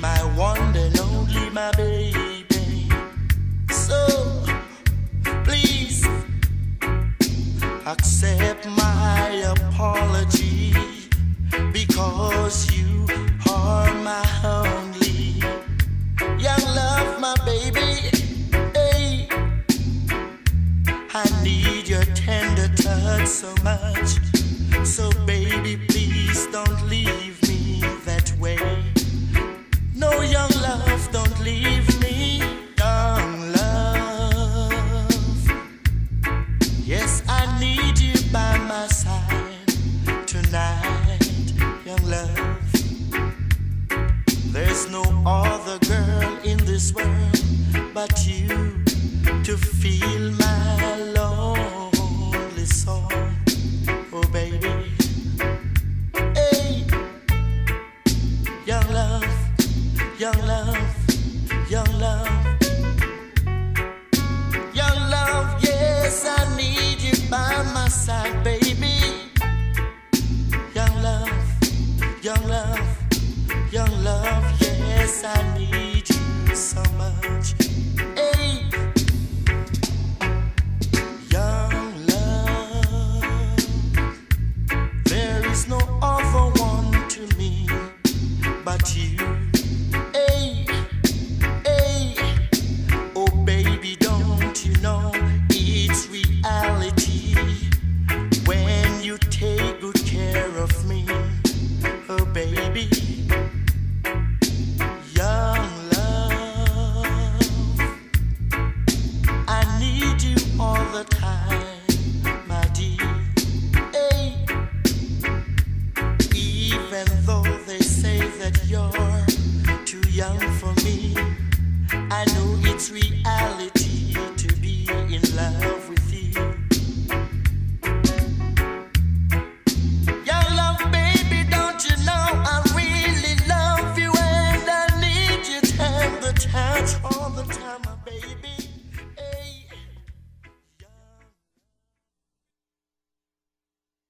my one and only, my baby. So please accept my apology, because you are my only young love, my baby. Hey, I need your tender touch so much. So baby, please don't leave me that way. No, young love, don't leave me, young love. Yes, I need you by my side tonight, young love. There's no other girl in this world but you to feel my lonely soul. Oh baby, hey, young love, young love, young love, young love. Yes, I need you by my side, baby. Young love, young love, young love. Yes, I need you so much. Hey, young love. There is no other one to me but you. Hey, hey, oh baby, don't you know it's reality when you take good care of me, oh baby. Young love, I need you all the time, my dear. Hey, even though they say that you're too young